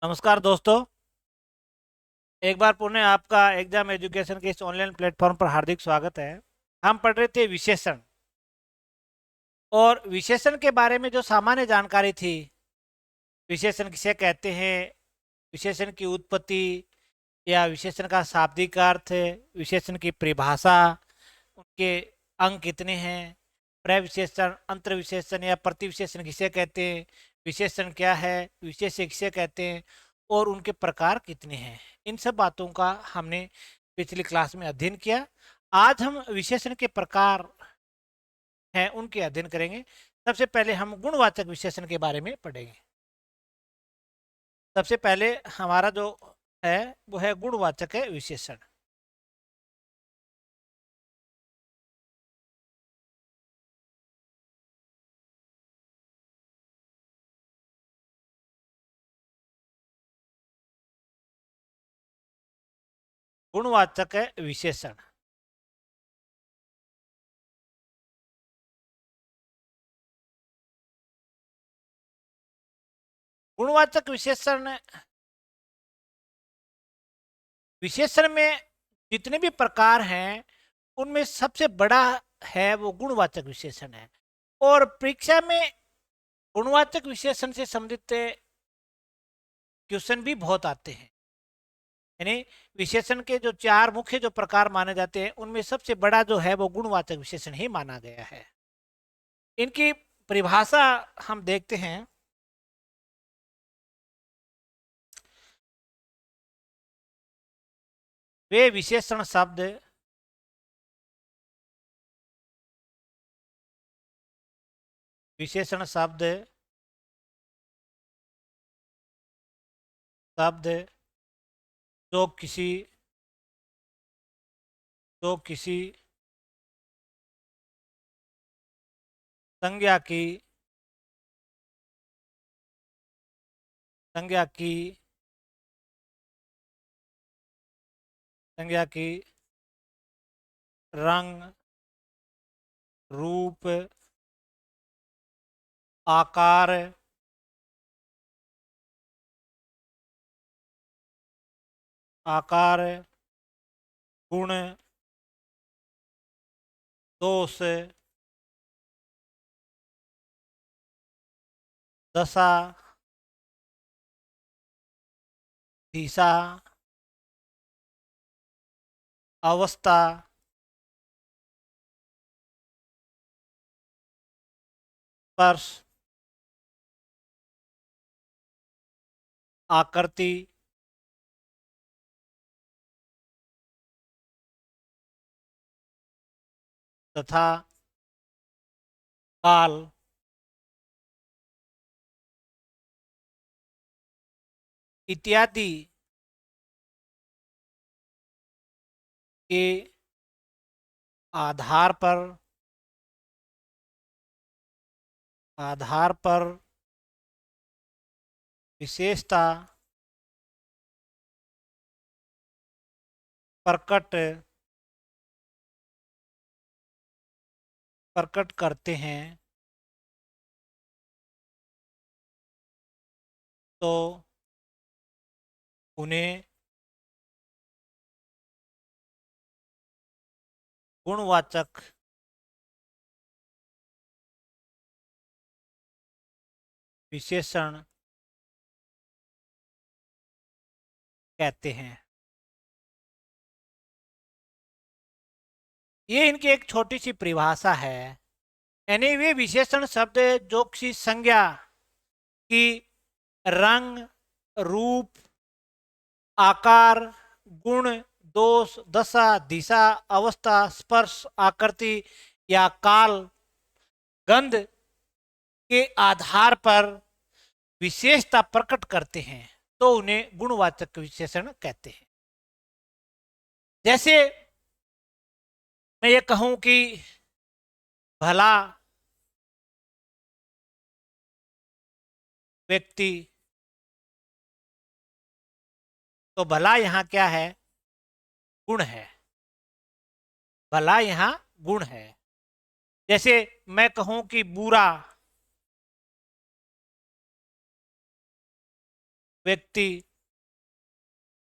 नमस्कार दोस्तों। एक बार पुनः आपका एग्जाम एजुकेशन के इस ऑनलाइन प्लेटफॉर्म पर हार्दिक स्वागत है। हम पढ़ रहे थे विशेषण, और विशेषण के बारे में जो सामान्य जानकारी थी, विशेषण किसे कहते हैं, विशेषण की उत्पत्ति या विशेषण का शाब्दिक अर्थ, विशेषण की परिभाषा, उनके अंक कितने हैं, प्रविशेषण, अंतर्विशेषण या प्रतिविशेषण किसे कहते हैं, विशेषण क्या है, विशेष्य किसे कहते हैं और उनके प्रकार कितने हैं, इन सब बातों का हमने पिछली क्लास में अध्ययन किया। आज हम विशेषण के प्रकार हैं उनके अध्ययन करेंगे। सबसे पहले हम गुणवाचक विशेषण के बारे में पढ़ेंगे। सबसे पहले हमारा जो है वो है गुणवाचक है विशेषण। गुणवाचक है विशेषण। गुणवाचक विशेषण, विशेषण में जितने भी प्रकार हैं उनमें सबसे बड़ा है वो गुणवाचक विशेषण है। और परीक्षा में गुणवाचक विशेषण से संबंधित क्वेश्चन भी बहुत आते हैं। यानी विशेषण के जो चार मुख्य जो प्रकार माने जाते हैं उनमें सबसे बड़ा जो है वो गुणवाचक विशेषण ही माना गया है। इनकी परिभाषा हम देखते हैं। वे विशेषण शब्द विशेषण शब्द शब्द जो किसी जो किसी संज्ञा की संज्ञा की संज्ञा की रंग, रूप, आकार, आकार, गुण, दोष, दशा, दिशा, अवस्था, स्पर्श, आकृति, तथा काल इत्यादि के आधार पर विशेषता प्रकट प्रकट करते हैं तो उन्हें गुणवाचक विशेषण कहते हैं। ये इनकी एक छोटी सी परिभाषा है। यानी वे विशेषण शब्द जो किसी संज्ञा की रंग, रूप, आकार, गुण, दोष, दशा, दिशा, अवस्था, स्पर्श, आकृति या काल, गंध के आधार पर विशेषता प्रकट करते हैं तो उन्हें गुणवाचक विशेषण कहते हैं। जैसे मैं ये कहूं कि भला व्यक्ति, तो भला यहां क्या है? गुण है। भला यहां गुण है। जैसे मैं कहूं कि बुरा व्यक्ति,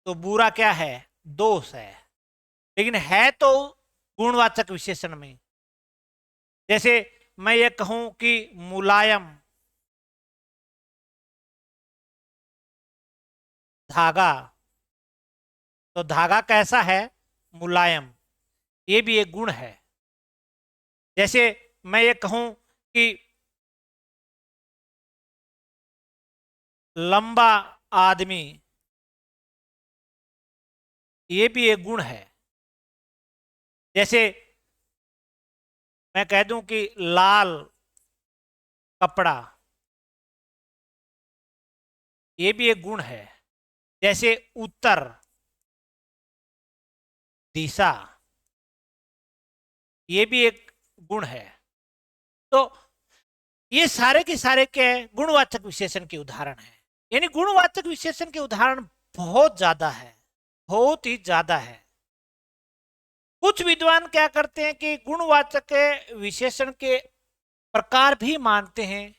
तो बुरा क्या है? दोष है, लेकिन है तो गुणवाचक विशेषण में। जैसे मैं ये कहूं कि मुलायम धागा, तो धागा कैसा है? मुलायम, ये भी एक गुण है। जैसे मैं ये कहूं कि लंबा आदमी, ये भी एक गुण है। जैसे मैं कह दूं कि लाल कपड़ा, ये भी एक गुण है। जैसे उत्तर दिशा, ये भी एक गुण है। तो ये सारे के सारे क्या है? गुणवाचक विशेषण के उदाहरण है। यानी गुणवाचक विशेषण के उदाहरण बहुत ज्यादा है, बहुत ही ज्यादा है। कुछ विद्वान क्या करते हैं कि गुणवाचक विशेषण के प्रकार भी मानते हैं।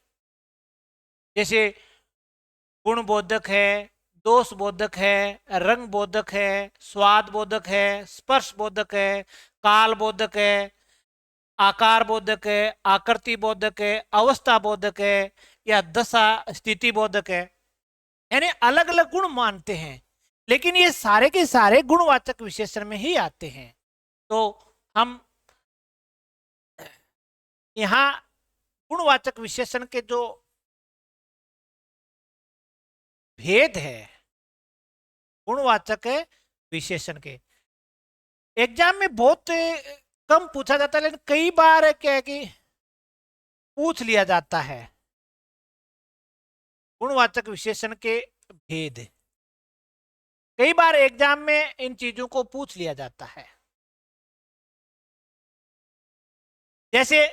जैसे गुण बोधक है, दोष बोधक है, रंग बोधक है, स्वाद बोधक है, स्पर्श बोधक है, काल बोधक है, आकार बोधक है, आकृति बोधक है, अवस्था बोधक है, या दशा स्थिति बोधक है। यानी अलग अलग गुण मानते हैं, लेकिन ये सारे के सारे गुणवाचक विशेषण में ही आते हैं। तो हम यहाँ गुणवाचक विशेषण के जो भेद है गुणवाचक विशेषण के, एग्जाम में बहुत कम पूछा जाता है, लेकिन कई बार क्या है कि पूछ लिया जाता है गुणवाचक विशेषण के भेद। कई बार एग्जाम में इन चीजों को पूछ लिया जाता है। जैसे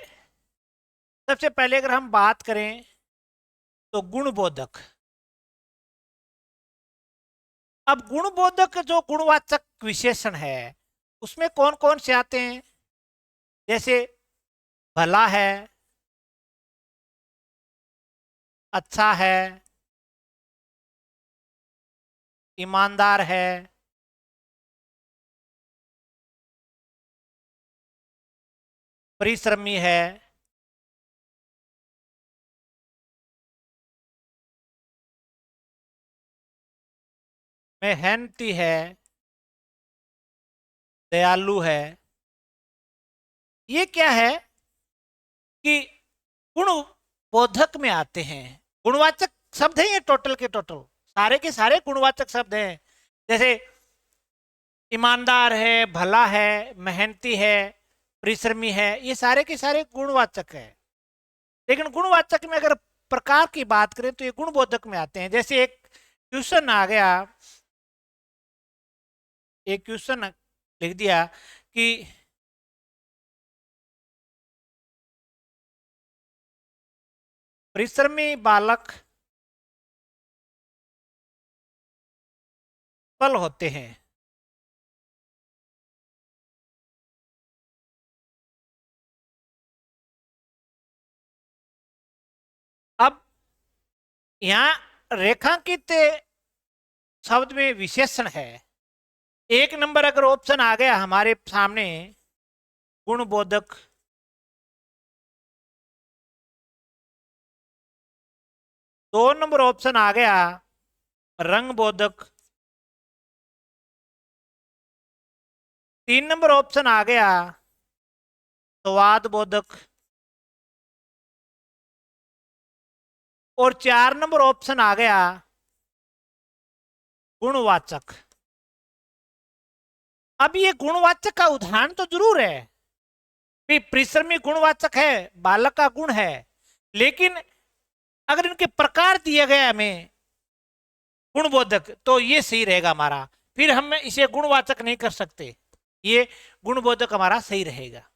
सबसे पहले अगर हम बात करें तो गुणबोधक। अब गुणबोधक जो गुणवाचक विशेषण है उसमें कौन कौन से आते हैं? जैसे भला है, अच्छा है, ईमानदार है, परिश्रमी है, मेहनती है, दयालु है। ये क्या है कि गुण बोधक में आते हैं। गुणवाचक शब्द है ये, टोटल के टोटल सारे के सारे गुणवाचक शब्द हैं। जैसे ईमानदार है, भला है, मेहनती है, परिश्रमी है, ये सारे के सारे गुणवाचक है। लेकिन गुणवाचक में अगर प्रकार की बात करें तो ये गुणबोधक में आते हैं। जैसे एक क्वेश्चन आ गया, एक क्वेश्चन लिख दिया कि परिश्रमी बालक सफल होते हैं। अब यहां रेखांकित शब्द में विशेषण है। एक नंबर अगर ऑप्शन आ गया हमारे सामने गुणबोधक, दो नंबर ऑप्शन आ गया रंग बोधक, तीन नंबर ऑप्शन आ गया स्वाद बोधक, और चार नंबर ऑप्शन आ गया गुणवाचक। अब ये गुणवाचक का उदाहरण तो जरूर है, परिश्रमी गुणवाचक है, बालक का गुण है, लेकिन अगर इनके प्रकार दिया गया हमें गुणबोधक तो ये सही रहेगा हमारा, फिर हम इसे गुणवाचक नहीं कर सकते, ये गुणबोधक हमारा सही रहेगा।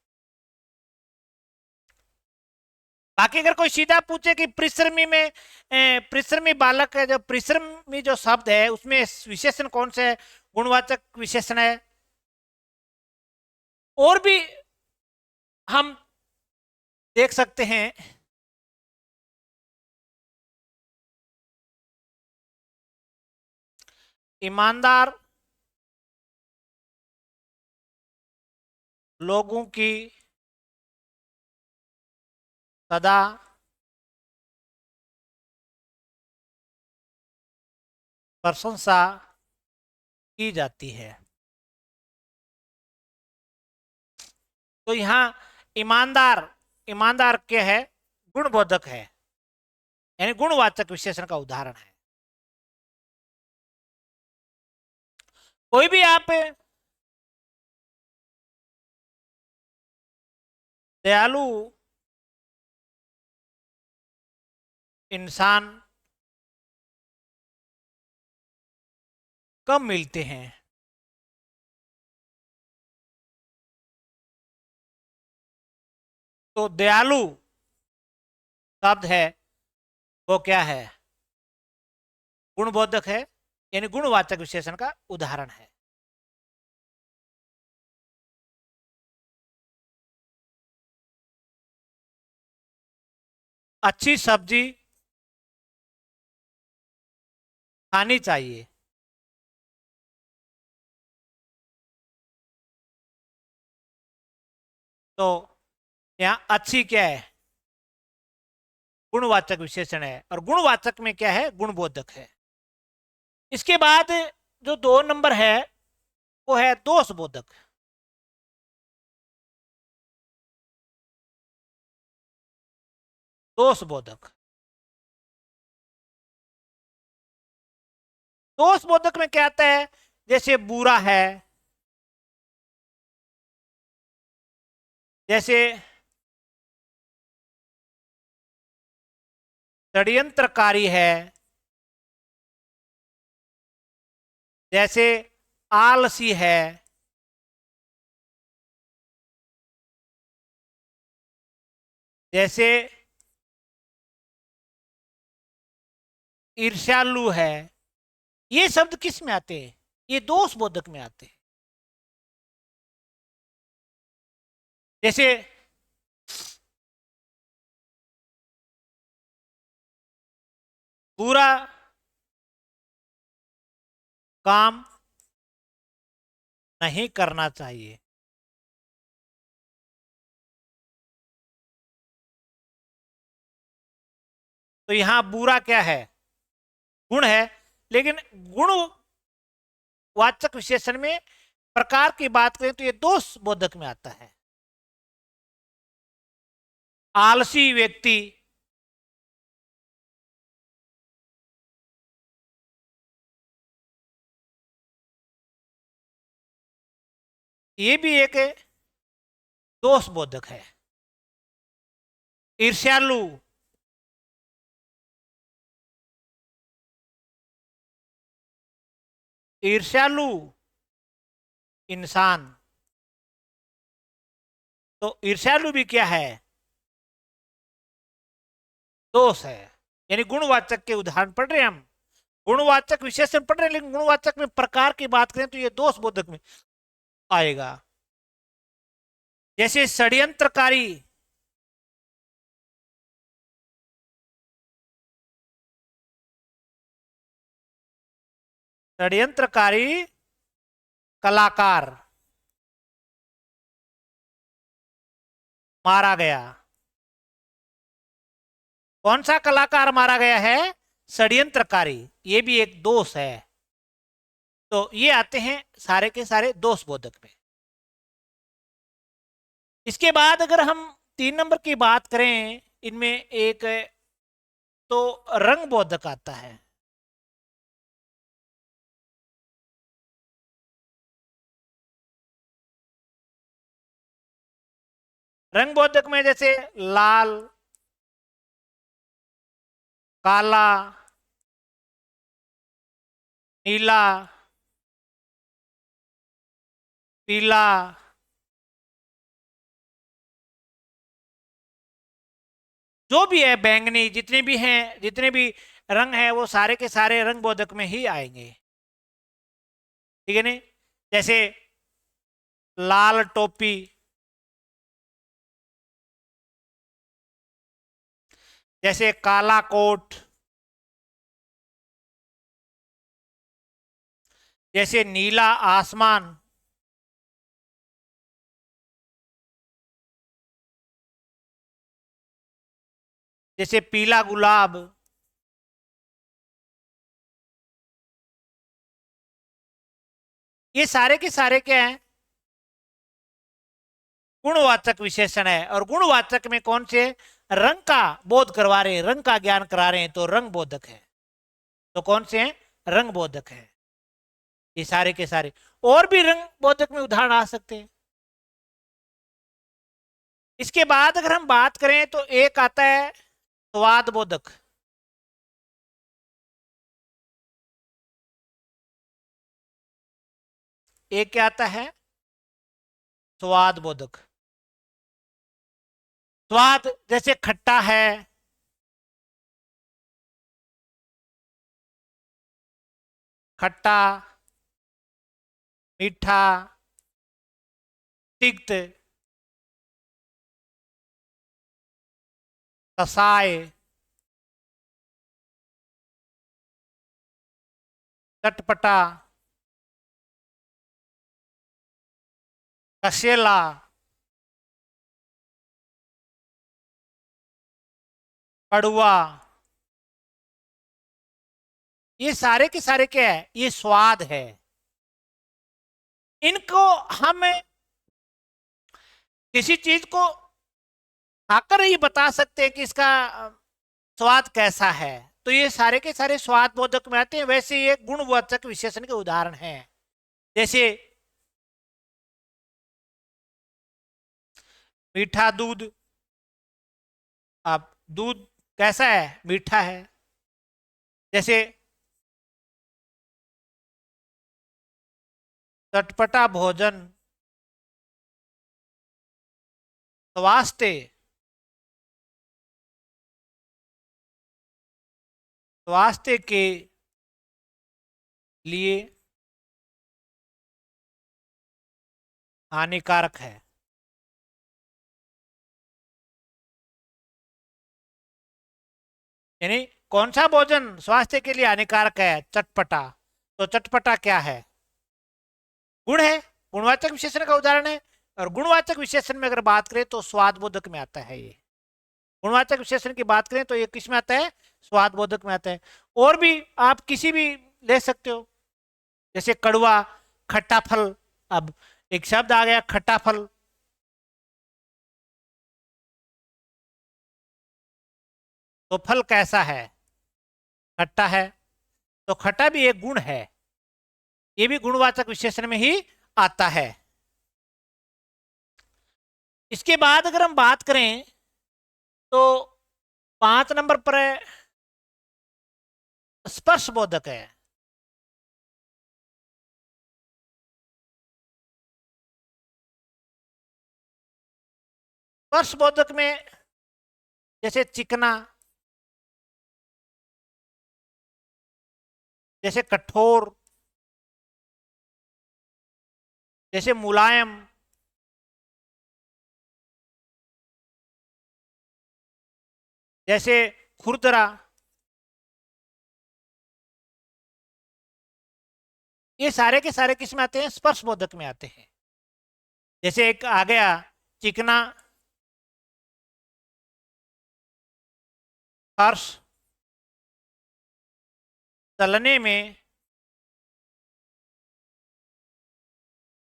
बाकी अगर कोई सीधा पूछे कि परिश्रमी में परिश्रमी बालक है, जो परिश्रमी जो शब्द है उसमें विशेषण कौन से है, गुणवाचक विशेषण है। और भी हम देख सकते हैं ईमानदार लोगों की सदा प्रशंसा की जाती है। तो यहाँ ईमानदार, ईमानदार क्या है? गुणबोधक है, यानी गुणवाचक विशेषण का उदाहरण है। कोई भी आप दयालु इंसान कम मिलते हैं। तो दयालु शब्द है वो क्या है? गुणबोधक है, यानी गुणवाचक विशेषण का उदाहरण है। अच्छी सब्जी खानी चाहिए। तो यहाँ अच्छी क्या है? गुणवाचक विशेषण है, और गुणवाचक में क्या है? गुणबोधक है। इसके बाद जो 2 नंबर है वो है दोषबोधक। दोषबोधक, दोषबोधक में क्या आता है? जैसे बुरा है, जैसे षड्यंत्रकारी है, जैसे आलसी है, जैसे ईर्ष्यालु है। ये शब्द किस में आते हैं? ये दोषबोधक में आते हैं। जैसे बुरा काम नहीं करना चाहिए। तो यहां बुरा क्या है? गुण है, लेकिन गुणवाचक विशेषण में प्रकार की बात करें तो ये दोष बोधक में आता है। आलसी व्यक्ति ये भी एक दोष बोधक है। ईर्ष्यालु, ईर्ष्यालु इंसान, तो ईर्ष्यालु भी क्या है? दोष है। यानी गुणवाचक के उदाहरण पढ़ रहे हैं हम, गुणवाचक विशेषण पढ़ रहे हैं, लेकिन गुणवाचक में प्रकार की बात करें तो ये दोष बोधक में आएगा। जैसे षड्यंत्रकारी, षड्यंत्रकारी कलाकार मारा गया। कौन सा कलाकार मारा गया है? षड्यंत्रकारी। ये भी एक दोष है। तो ये आते हैं सारे के सारे दोष बोधक में। इसके बाद अगर हम 3 नंबर की बात करें, इनमें एक तो रंग बोधक आता है। रंग बोधक में जैसे लाल, काला, नीला, पीला, जो भी है, बैंगनी, जितने भी हैं, जितने भी रंग हैं वो सारे के सारे रंग बोधक में ही आएंगे। ठीक है नहीं? जैसे लाल टोपी, जैसे काला कोट, जैसे नीला आसमान, जैसे पीला गुलाब, ये सारे के सारे क्या हैं? गुणवाचक विशेषण है। और गुणवाचक में कौन से? रंग का बोध करवा रहे हैं, रंग का ज्ञान करा रहे हैं, तो रंग बोधक है। तो कौन से हैं? रंग बोधक है ये सारे के सारे। और भी रंग बोधक में उदाहरण आ सकते हैं। इसके बाद अगर हम बात करें तो एक आता है स्वाद बोधक। एक क्या आता है? स्वाद बोधक। स्वाद जैसे खट्टा है, खट्टा, मीठा, तिक्त, कसाय, चटपटा, कसेला, कड़वा, ये सारे के सारे क्या है? ये स्वाद है। इनको हम किसी चीज को खाकर ही बता सकते हैं कि इसका स्वाद कैसा है। तो ये सारे के सारे स्वाद बोधक में आते हैं। वैसे ये गुणवाचक विशेषण के उदाहरण हैं। जैसे मीठा दूध। अब दूध कैसा है? मीठा है। जैसे चटपटा भोजन, स्वास्थ्य, स्वास्थ्य के लिए हानिकारक है। यानी कौन सा भोजन स्वास्थ्य के लिए हानिकारक है? चटपटा। तो चटपटा क्या है? गुण है, गुणवाचक विशेषण का उदाहरण है। और गुणवाचक विशेषण में अगर बात करें तो स्वाद बोधक में आता है ये। गुणवाचक विशेषण की बात करें तो ये किस में आता है? स्वाद बोधक में आता है। और भी आप किसी भी ले सकते हो, जैसे कड़वा, खट्टा फल। अब एक शब्द आ गया खट्टा फल, तो फल कैसा है? खट्टा है। तो खट्टा भी एक गुण है, ये भी गुणवाचक विशेषण में ही आता है। इसके बाद अगर हम बात करें तो 5 नंबर पर स्पर्श बोधक है। स्पर्श बोधक में जैसे चिकना, जैसे कठोर, जैसे मुलायम, जैसे खुरदरा, ये सारे के सारे किस में आते हैं? स्पर्श बोधक में आते हैं। जैसे एक आ गया चिकना, स्पर्श, तलने में,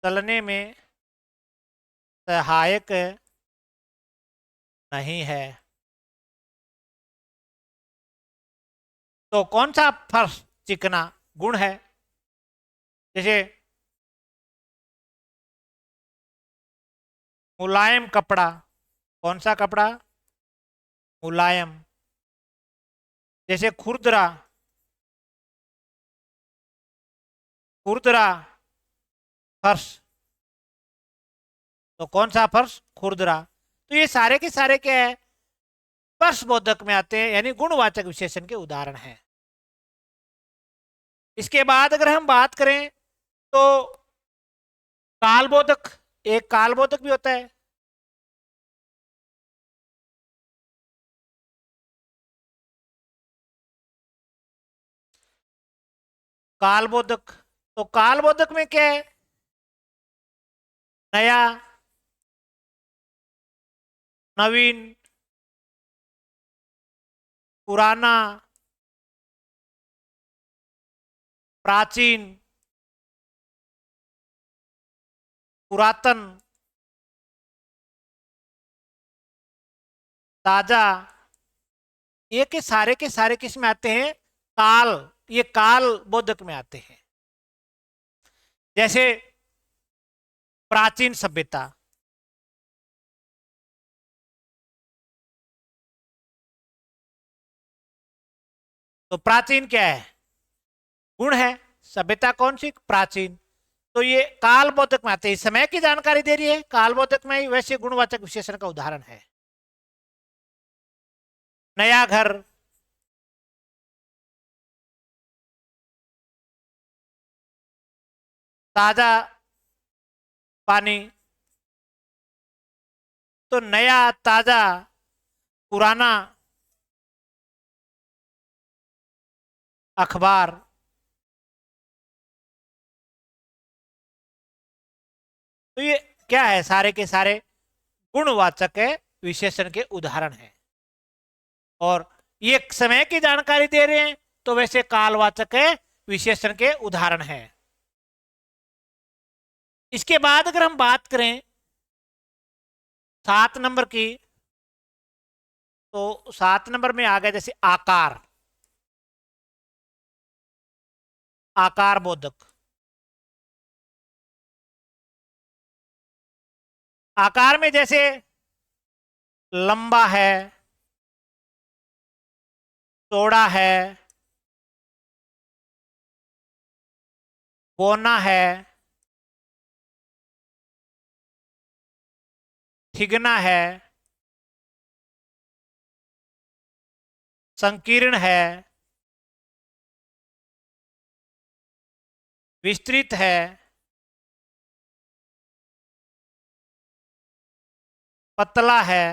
तलने में सहायक नहीं है। तो कौन सा फर्श? चिकना गुण है। जैसे मुलायम कपड़ा, कौन सा कपड़ा? मुलायम। जैसे खुरदरा, खुरदरा फर्श, तो कौन सा फर्श? खुरदरा। तो ये सारे के सारे क्या है? स्पर्श बोधक में आते हैं, यानी गुणवाचक विशेषण के उदाहरण हैं। इसके बाद अगर हम बात करें तो कालबोधक, एक कालबोधक भी होता है। कालबोधक, तो कालबोधक में क्या है? नया, नवीन, पुराना, प्राचीन, पुरातन, ताजा, ये के सारे किस में आते हैं? काल, ये काल बोधक में आते हैं। जैसे प्राचीन सभ्यता, तो प्राचीन क्या है? गुण है। सभ्यता कौन सी? प्राचीन। तो ये काल बोधक में आते हैं, समय की जानकारी दे रही है, काल बोधक में ही, वैसे गुणवाचक विशेषण का उदाहरण है। नया घर, ताजा पानी, तो नया, ताजा, पुराना अखबार, तो ये क्या है? सारे के सारे गुणवाचक है, विशेषण के उदाहरण हैं। और ये समय की जानकारी दे रहे हैं, तो वैसे कालवाचक है, विशेषण के उदाहरण हैं। इसके बाद अगर हम बात करें 7 नंबर की, तो 7 नंबर में आ गया जैसे आकार, आकार बोधक। आकार में जैसे लंबा है, चौड़ा है, कोना है, थिगना है, संकीर्ण है, विस्तृत है, पतला है,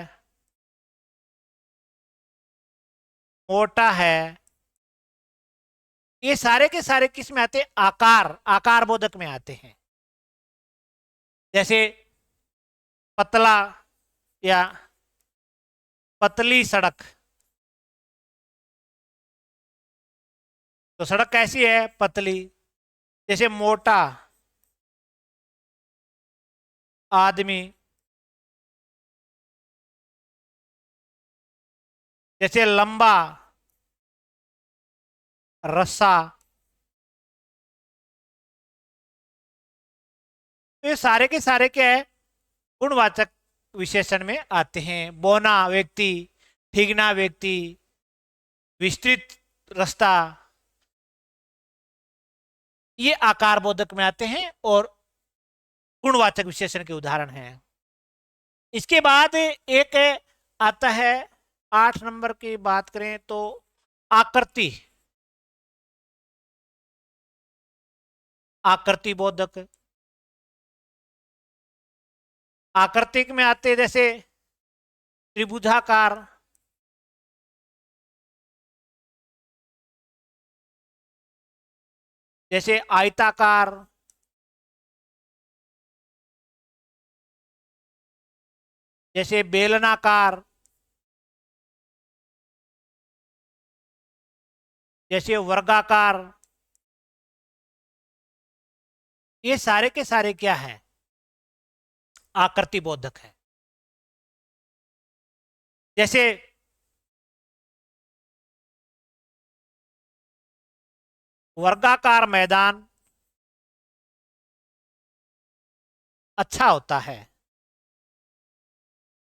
मोटा है, ये सारे के सारे किस में आते हैं? आकार, आकार बोधक में आते हैं। जैसे पतला या पतली सड़क, तो सड़क कैसी है? पतली। जैसे मोटा आदमी, जैसे लंबा रस्सा, तो ये सारे के सारे क्या है? गुणवाचक विशेषण में आते हैं। बौना व्यक्ति, ठिगना व्यक्ति, विस्तृत रास्ता, ये आकार बोधक में आते हैं और गुणवाचक विशेषण के उदाहरण हैं। इसके बाद एक आता है 8 नंबर की बात करें तो आकृति, आकृति बोधक। आकृतिक में आते जैसे त्रिभुजाकार, जैसे आयताकार, जैसे बेलनाकार, जैसे वर्गाकार, ये सारे के सारे क्या है? आकृति बोधक है। जैसे वर्गाकार मैदान अच्छा होता है,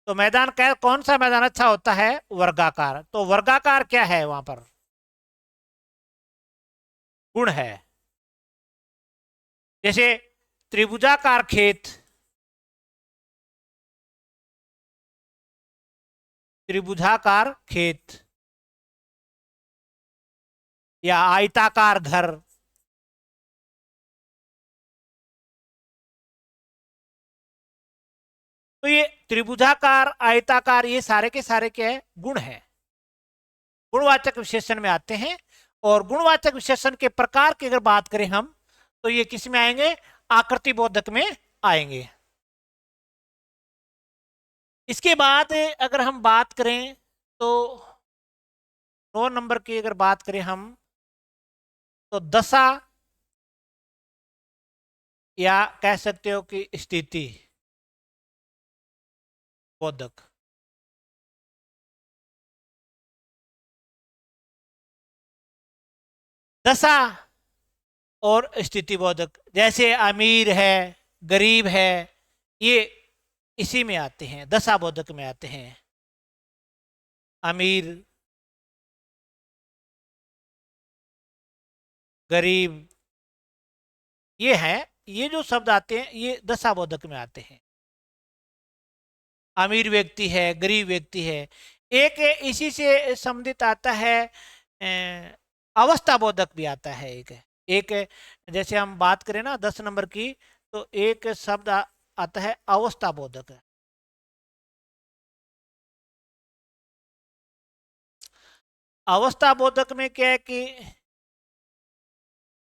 तो मैदान क्या, कौन सा मैदान अच्छा होता है? वर्गाकार। तो वर्गाकार क्या है? वहां पर गुण है। जैसे त्रिभुजाकार खेत, त्रिभुजाकार खेत, या आयताकार घर, तो ये त्रिभुजाकार, आयताकार, ये सारे के सारे क्या है? गुण है, गुणवाचक विशेषण में आते हैं। और गुणवाचक विशेषण के प्रकार की अगर बात करें हम, तो ये किस में आएंगे? आकृति बोधक में आएंगे। इसके बाद अगर हम बात करें तो 9 नंबर की अगर बात करें हम, तो दशा या कह सकते हो कि स्थिति बोधक। दशा और स्थिति बोधक, जैसे अमीर है, गरीब है, ये इसी में आते हैं, दशा बोधक में आते हैं। अमीर, गरीब, ये है, ये जो शब्द आते हैं ये दशा बोधक में आते हैं। अमीर व्यक्ति है, गरीब व्यक्ति है। एक इसी से संबंधित आता है अवस्था बोधक भी आता है। एक जैसे हम बात करें ना 10 नंबर की, तो एक शब्द आता है अवस्था बोधक। अवस्था बोधक में क्या है कि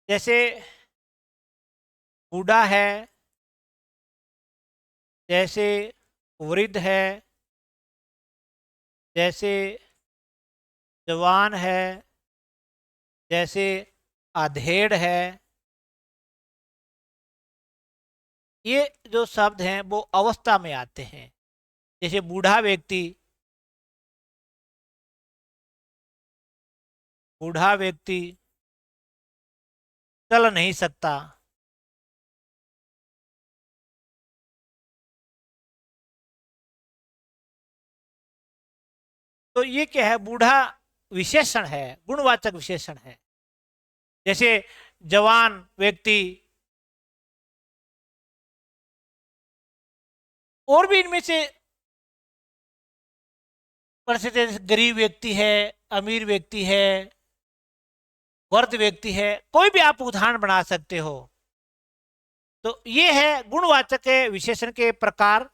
जैसे बूढ़ा है, जैसे वृद्ध है, जैसे जवान है, जैसे अधेड़ है, ये जो शब्द हैं वो अवस्था में आते हैं। जैसे बूढ़ा व्यक्ति, बूढ़ा व्यक्ति चल नहीं सकता, तो ये क्या है? बूढ़ा विशेषण है, गुणवाचक विशेषण है। जैसे जवान व्यक्ति, और भी इनमें से परिस्थिति, जैसे गरीब व्यक्ति है, अमीर व्यक्ति है, वृद्ध व्यक्ति है, कोई भी आप उदाहरण बना सकते हो। तो ये है गुणवाचक के विशेषण के प्रकार।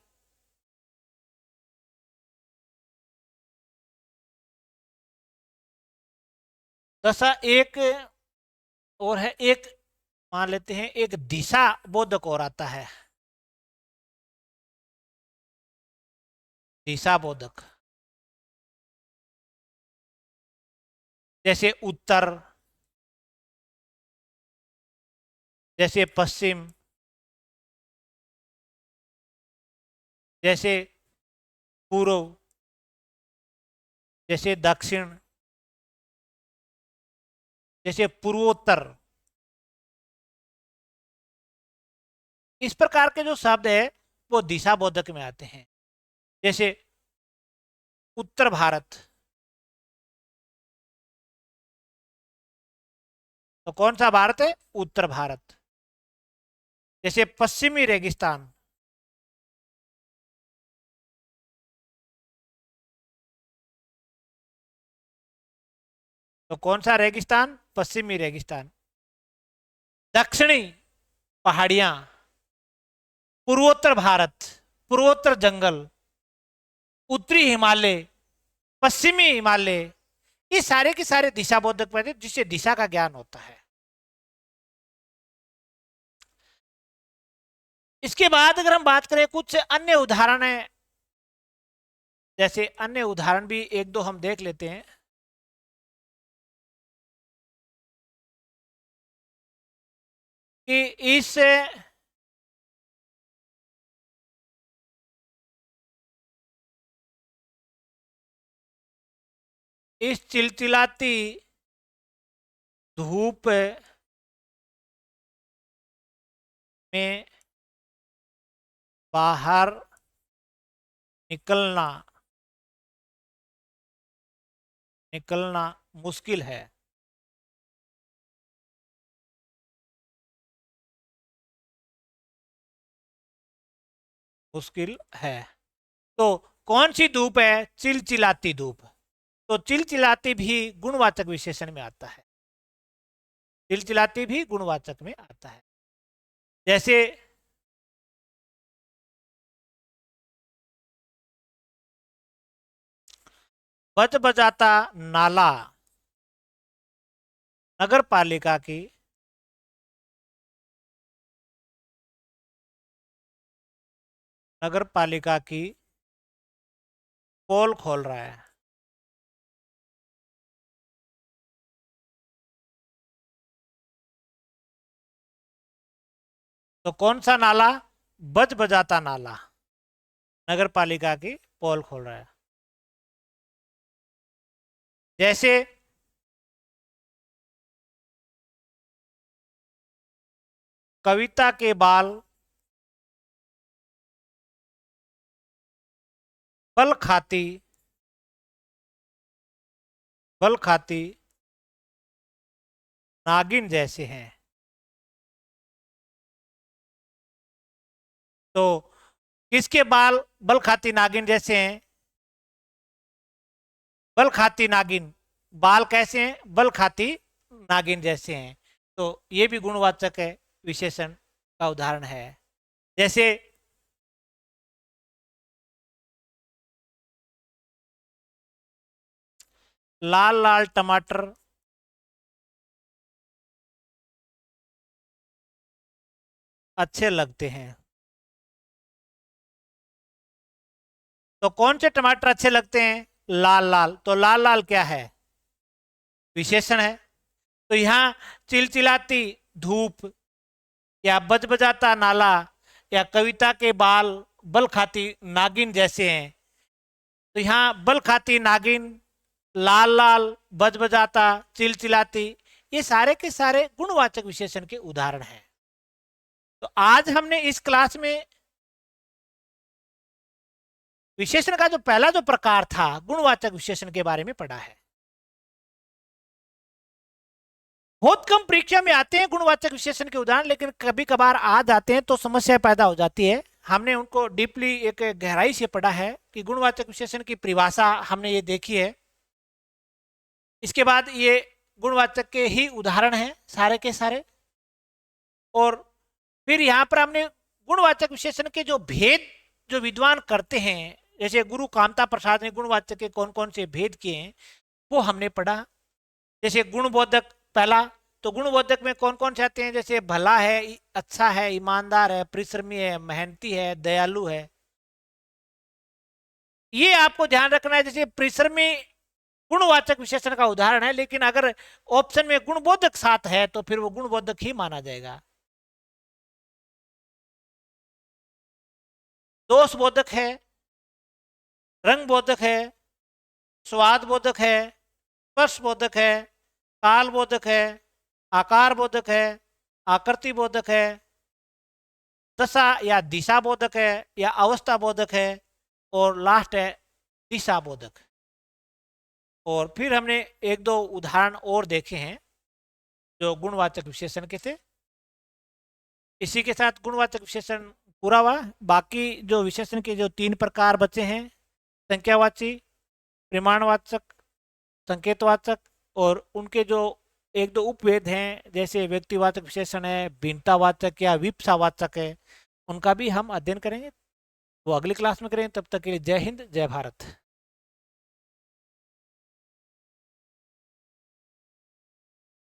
दशा एक और है, एक मान लेते हैं एक दिशा बोधक और आता है, दिशा बोधक। जैसे उत्तर, जैसे पश्चिम, जैसे पूर्व, जैसे दक्षिण, जैसे पूर्वोत्तर। इस प्रकार के जो शब्द है वो दिशा बोधक में आते हैं। जैसे उत्तर भारत, तो कौन सा भारत है? उत्तर भारत। जैसे पश्चिमी रेगिस्तान, तो कौन सा रेगिस्तान? पश्चिमी रेगिस्तान। दक्षिणी पहाड़ियां, पूर्वोत्तर भारत, पूर्वोत्तर जंगल, उत्तरी हिमालय, पश्चिमी हिमालय, ये सारे के सारे दिशा बोधक पद हैं, जिससे दिशा का ज्ञान होता है। इसके बाद अगर हम बात करें कुछ अन्य उदाहरण है, जैसे अन्य उदाहरण भी एक दो हम देख लेते हैं कि इस चिलचिलाती धूप में बाहर निकलना निकलना मुश्किल है। मुश्किल है, तो कौन सी धूप है? चिलचिलाती धूप। तो चिलचिलाती भी गुणवाचक विशेषण में आता है, चिलचिलाती भी गुणवाचक में आता है। जैसे बज बजाता नाला नगर पालिका की नगर पालिका की पोल खोल रहा है। तो कौन सा नाला? बज बजाता नाला नगर पालिका की पोल खोल रहा है। जैसे कविता के बाल बल खाती नागिन जैसे हैं। तो किसके बाल बल खाती नागिन जैसे हैं? बल खाती नागिन, बाल कैसे हैं? बल खाती नागिन जैसे हैं। तो ये भी गुणवाचक है, विशेषण का उदाहरण है। जैसे लाल लाल टमाटर अच्छे लगते हैं। तो कौन से टमाटर अच्छे लगते हैं? लाल लाल। तो लाल लाल क्या है? विशेषण है। तो यहाँ चिलचिलाती धूप या बजबजाता नाला या कविता के बाल बल खाती नागिन जैसे हैं। तो यहाँ बल खाती नागिन, लाल लाल, बजबजाता, चिलचिलाती, ये सारे के सारे गुणवाचक विशेषण के उदाहरण हैं। तो आज हमने इस क्लास में विशेषण का जो पहला जो प्रकार था गुणवाचक विशेषण के बारे में पढ़ा है। बहुत कम परीक्षा में आते हैं गुणवाचक विशेषण के उदाहरण, लेकिन कभी कभार आ जाते हैं तो समस्या पैदा हो जाती है। हमने उनको डीपली एक गहराई से पढ़ा है कि गुणवाचक विशेषण की परिभाषा हमने ये देखी है। इसके बाद ये गुणवाचक के ही उदाहरण हैं सारे के सारे। और फिर यहाँ पर हमने गुणवाचक विशेषण के जो भेद जो विद्वान करते हैं, जैसे गुरु कामता प्रसाद ने गुणवाचक के कौन कौन से भेद किए हैं वो हमने पढ़ा। जैसे गुणबोधक पहला, तो गुणबोधक में कौन कौन से आते हैं? जैसे भला है, अच्छा है, ईमानदार है, परिश्रमी है, मेहनती है, दयालु है। ये आपको ध्यान रखना है। जैसे परिश्रमी गुणवाचक विशेषण का उदाहरण है, लेकिन अगर ऑप्शन में गुणबोधक साथ है तो फिर वो गुणबोधक ही माना जाएगा। दोष बोधक है, रंग बोधक है, स्वाद बोधक है, स्पर्श बोधक है, काल बोधक है, आकार बोधक है, आकृति बोधक है, दशा या दिशा बोधक है या अवस्था बोधक है, और लास्ट है दिशा बोधक। और फिर हमने एक दो उदाहरण और देखे हैं जो गुणवाचक विशेषण के थे। इसी के साथ गुणवाचक विशेषण पूरा हुआ। बाकी जो विशेषण के जो 3 प्रकार बचे हैं, संख्यावाची, प्रमाणवाचक, संकेतवाचक, और उनके जो एक दो उपभेद हैं जैसे व्यक्तिवाचक विशेषण है, भिन्नतावाचक या विपक्षावाचक है, उनका भी हम अध्ययन करेंगे। वो अगली क्लास में करेंगे। तब तक के लिए जय हिंद, जय भारत।